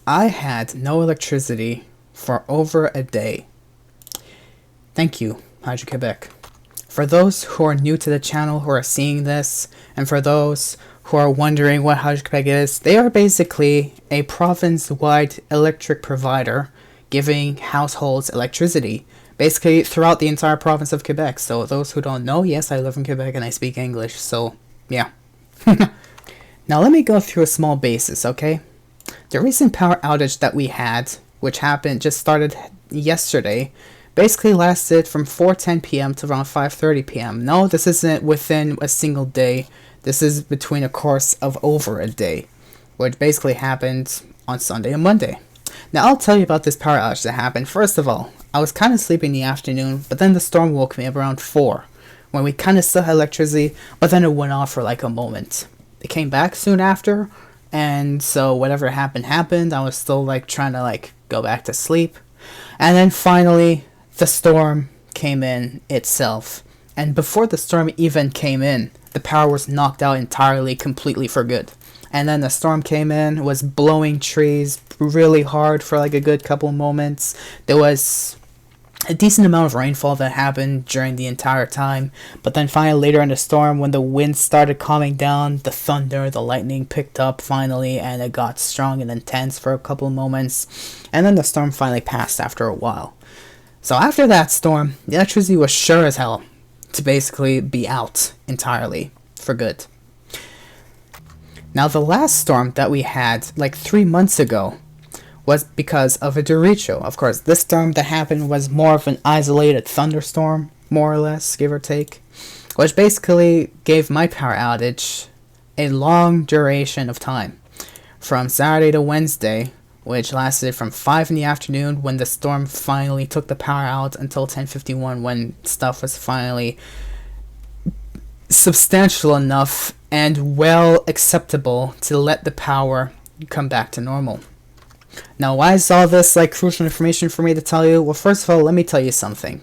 I had no electricity for over a day. Thank you, Hydro-Québec. For those who are new to the channel who are seeing this, and for those who are wondering what Hydro-Québec is, they are basically a province-wide electric provider giving households electricity, basically throughout the entire province of Quebec. So those who don't know, yes, I live in Quebec and I speak English, so yeah. Now let me go through a small basis, okay? The recent power outage that we had, which just started yesterday, basically lasted from 4:10 p.m. to around 5:30 p.m. No, this isn't within a single day. This is between a course of over a day, which basically happened on Sunday and Monday. Now I'll tell you about this power outage that happened. First of all, I was kind of sleepy in the afternoon, but then the storm woke me up around 4, when we kind of still had electricity, but then it went off for like a moment. It came back soon after, and so whatever happened. I was still like trying to like go back to sleep. And then finally, the storm came in itself. And before the storm even came in, the power was knocked out entirely, completely for good. And then the storm came in, was blowing trees really hard for like a good couple moments. There was a decent amount of rainfall that happened during the entire time, but then finally later in the storm, when the wind started calming down, the thunder, the lightning picked up finally, and it got strong and intense for a couple of moments, and then the storm finally passed after a while. So after that storm, the electricity was sure as hell to basically be out entirely for good. Now the last storm that we had like 3 months ago was because of a derecho. Of course, this storm that happened was more of an isolated thunderstorm, more or less, give or take, which basically gave my power outage a long duration of time, from Saturday to Wednesday, which lasted from 5 in the afternoon when the storm finally took the power out until 10:51 when stuff was finally substantial enough and well acceptable to let the power come back to normal. Now, why is all this like crucial information for me to tell you? Well, first of all, let me tell you something.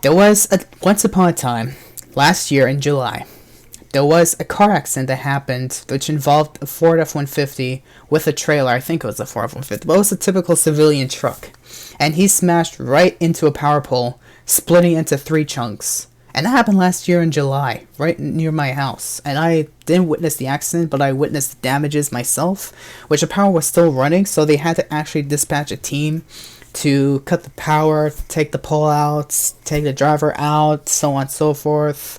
There was once upon a time, last year in July, there was a car accident that happened which involved a Ford F-150 with a trailer. I think it was a Ford F-150, but it was a typical civilian truck. And he smashed right into a power pole, splitting into 3 chunks. And that happened last year in July, right near my house. And I didn't witness the accident, but I witnessed the damages myself, which the power was still running, so they had to actually dispatch a team to cut the power, take the pole out, take the driver out, so on and so forth,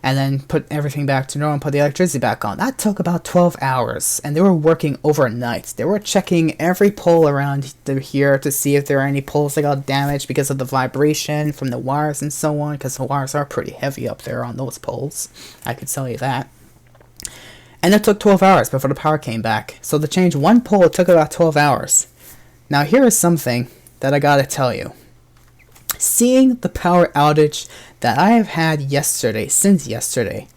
and then put everything back to normal and put the electricity back on. That took about 12 hours, and they were working overnight. They were checking every pole around here to see if there are any poles that got damaged because of the vibration from the wires and so on, because the wires are pretty heavy up there on those poles. I could tell you that. And it took 12 hours before the power came back. So to change one pole, it took about 12 hours. Now here is something that I gotta tell you. Seeing the power outage that I have had since yesterday,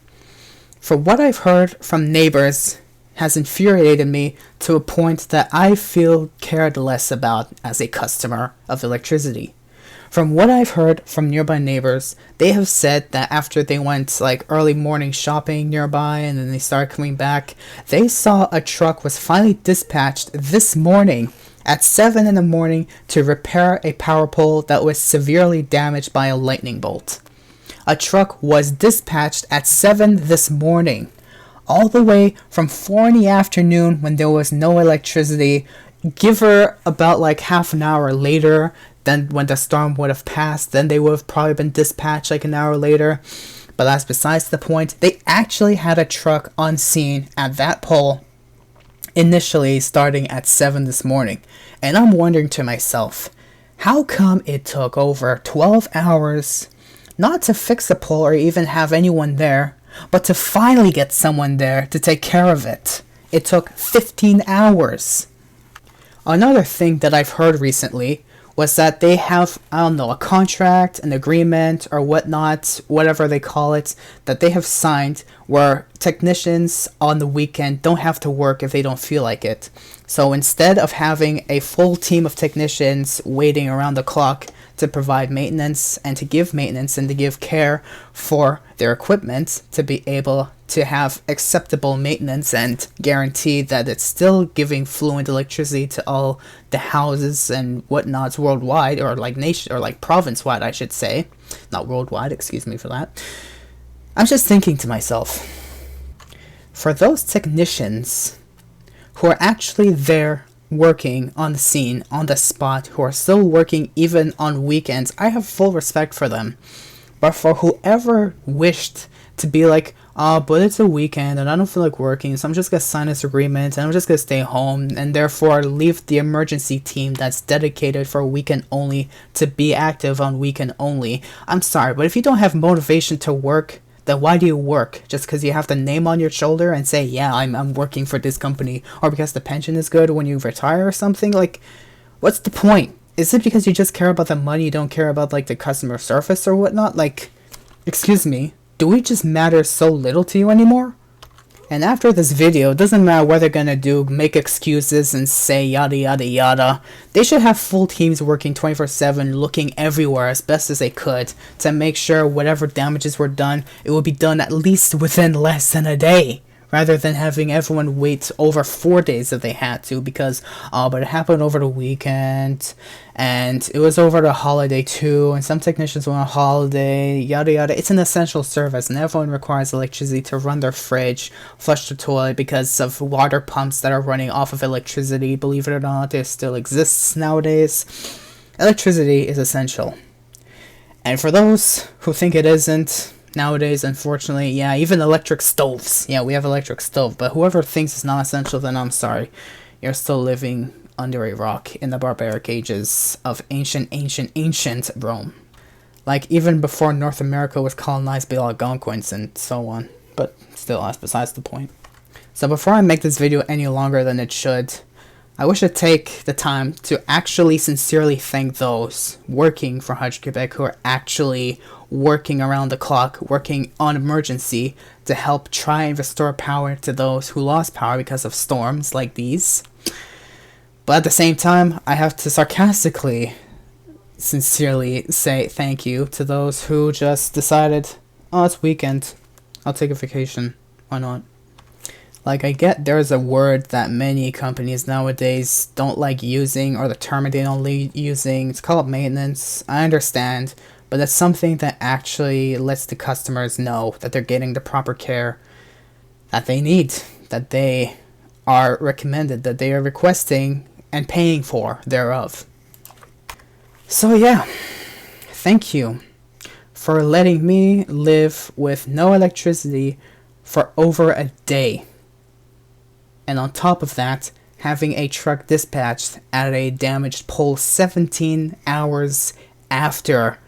from what I've heard from neighbors, has infuriated me to a point that I feel cared less about as a customer of electricity. From what I've heard from nearby neighbors, they have said that after they went like early morning shopping nearby and then they started coming back, they saw a truck was finally dispatched this morning at 7 in the morning to repair a power pole that was severely damaged by a lightning bolt. A truck was dispatched at 7 this morning, all the way from 4 in the afternoon when there was no electricity, give her about like half an hour later than when the storm would have passed. Then they would have probably been dispatched like an hour later, but that's besides the point. They actually had a truck on scene at that pole initially starting at 7 this morning, and I'm wondering to myself, how come it took over 12 hours not to fix the pole or even have anyone there, but to finally get someone there to take care of it? It took 15 hours. Another thing that I've heard recently was that they have, I don't know, a contract, an agreement, or whatnot, whatever they call it, that they have signed where technicians on the weekend don't have to work if they don't feel like it. So instead of having a full team of technicians waiting around the clock to provide maintenance and to give maintenance and to give care for their equipment to be able to have acceptable maintenance and guarantee that it's still giving fluent electricity to all the houses and whatnots worldwide, or like nation, or like province-wide, I should say. Not worldwide, excuse me for that. I'm just thinking to myself, for those technicians who are actually there working on the scene, on the spot, who are still working even on weekends, I have full respect for them. But for whoever wished to be like, oh, but it's a weekend and I don't feel like working, so I'm just gonna sign this agreement and I'm just gonna stay home, and therefore leave the emergency team that's dedicated for weekend only to be active on weekend only. I'm sorry, but if you don't have motivation to work, then why do you work? Just because you have the name on your shoulder and say, yeah, I'm working for this company, or because the pension is good when you retire or something? Like, what's the point? Is it because you just care about the money, you don't care about like the customer service or whatnot? Like, excuse me, do we just matter so little to you anymore? And after this video, it doesn't matter what they're gonna do, make excuses and say yada yada yada. They should have full teams working 24/7, looking everywhere as best as they could to make sure whatever damages were done, it would be done at least within less than a day, rather than having everyone wait over 4 days if they had to, because, oh, but it happened over the weekend, and it was over the holiday too, and some technicians went on holiday, yada yada. It's an essential service, and everyone requires electricity to run their fridge, flush the toilet, because of water pumps that are running off of electricity. Believe it or not, it still exists nowadays. Electricity is essential. And for those who think it isn't, nowadays, unfortunately, yeah, even electric stoves. Yeah, we have electric stove, but whoever thinks it's not essential, then I'm sorry. You're still living under a rock in the barbaric ages of ancient Rome. Like, even before North America was colonized by Algonquins and so on. But still, that's besides the point. So before I make this video any longer than it should, I wish to take the time to actually sincerely thank those working for Hydro-Québec who are actually working around the clock, working on emergency to help try and restore power to those who lost power because of storms like these. But at the same time, I have to sarcastically, sincerely say thank you to those who just decided, oh, it's weekend, I'll take a vacation, why not? Like, I get there's a word that many companies nowadays don't like using, or the term they don't like using. It's called maintenance. I understand, but that's something that actually lets the customers know that they're getting the proper care that they need, that they are recommended, that they are requesting and paying for thereof. So yeah, thank you for letting me live with no electricity for over a day. And on top of that, having a truck dispatched at a damaged pole 17 hours after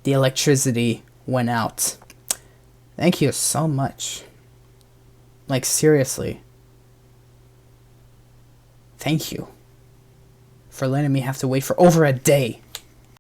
the electricity went out. Thank you so much. Like, seriously. Thank you for letting me have to wait for over a day